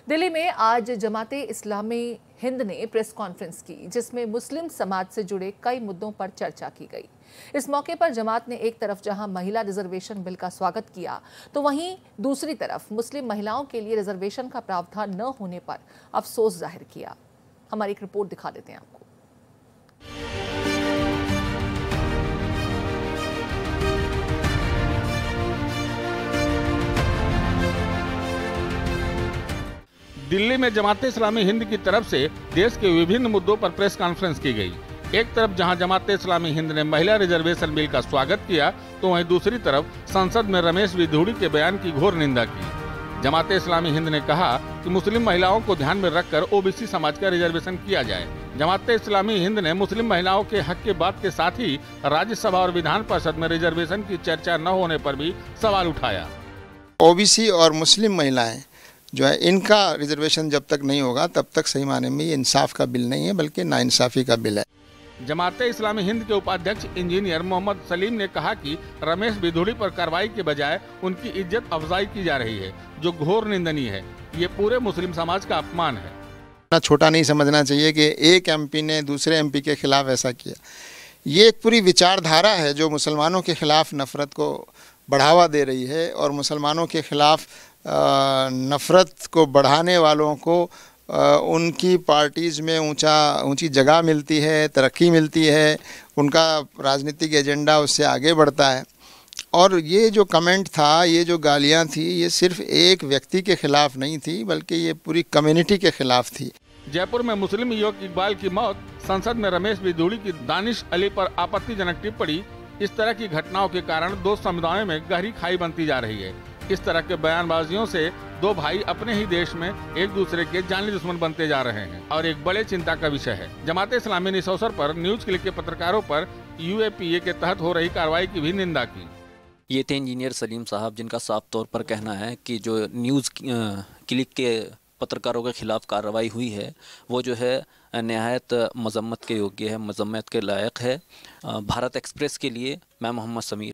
दिल्ली में आज जमाते इस्लामी हिंद ने प्रेस कॉन्फ्रेंस की, जिसमें मुस्लिम समाज से जुड़े कई मुद्दों पर चर्चा की गई। इस मौके पर जमात ने एक तरफ जहां महिला रिजर्वेशन बिल का स्वागत किया, तो वहीं दूसरी तरफ मुस्लिम महिलाओं के लिए रिजर्वेशन का प्रावधान न होने पर अफसोस जाहिर किया। हमारी एक रिपोर्ट दिखा देते हैं आपको। दिल्ली में जमाते इस्लामी हिंद की तरफ से देश के विभिन्न मुद्दों पर प्रेस कॉन्फ्रेंस की गई। एक तरफ जहां जमाते इस्लामी हिंद ने महिला रिजर्वेशन बिल का स्वागत किया, तो वहीं दूसरी तरफ संसद में रमेश बिधूड़ी के बयान की घोर निंदा की। जमाते इस्लामी हिंद ने कहा कि मुस्लिम महिलाओं को ध्यान में रखकर ओबीसी समाज का रिजर्वेशन किया जाए। जमाते इस्लामी हिंद ने मुस्लिम महिलाओं के हक के बात के साथ ही राज्यसभा और विधान परिषद में रिजर्वेशन की चर्चा न होने पर भी सवाल उठाया। ओबीसी और मुस्लिम महिलाएं जो है, इनका रिजर्वेशन जब तक नहीं होगा तब तक सही माने में ये इंसाफ का बिल नहीं है, बल्कि नाइंसाफी का बिल है। जमाते इस्लामी हिंद के उपाध्यक्ष इंजीनियर मोहम्मद सलीम ने कहा कि रमेश बिधूड़ी पर कार्रवाई के बजाय उनकी इज्जत अफजाई की जा रही है, जो घोर निंदनीय है। ये पूरे मुस्लिम समाज का अपमान है। छोटा नहीं समझना चाहिए कि एक एमपी ने दूसरे एमपी के खिलाफ ऐसा किया। ये एक पूरी विचारधारा है जो मुसलमानों के खिलाफ नफरत को बढ़ावा दे रही है, और मुसलमानों के खिलाफ नफ़रत को बढ़ाने वालों को उनकी पार्टीज़ में ऊंची जगह मिलती है, तरक्की मिलती है, उनका राजनीतिक एजेंडा उससे आगे बढ़ता है। और ये जो कमेंट था, ये जो गालियां थी, ये सिर्फ एक व्यक्ति के खिलाफ नहीं थी, बल्कि ये पूरी कम्युनिटी के खिलाफ थी। जयपुर में मुस्लिम युवक इकबाल की मौत, संसद में रमेश बिधूड़ी की दानिश अली पर आपत्तिजनक टिप्पणी, इस तरह की घटनाओं के कारण दो समुदायों में गहरी खाई बनती जा रही है। इस तरह के बयानबाजियों से दो भाई अपने ही देश में एक दूसरे के जानी दुश्मन बनते जा रहे हैं और एक बड़े चिंता का विषय है। जमाते इस्लामी ने इस अवसर पर न्यूज क्लिक के पत्रकारों पर यूएपीए के तहत हो रही कार्रवाई की भी निंदा की। ये थे इंजीनियर सलीम साहब, जिनका साफ तौर पर कहना है कि जो न्यूज़ क्लिक के पत्रकारों के खिलाफ कार्रवाई हुई है, वो जो है नहायत मजम्मत के योग्य है, मजम्मत के लायक है। भारत एक्सप्रेस के लिए मैं मोहम्मद समीर।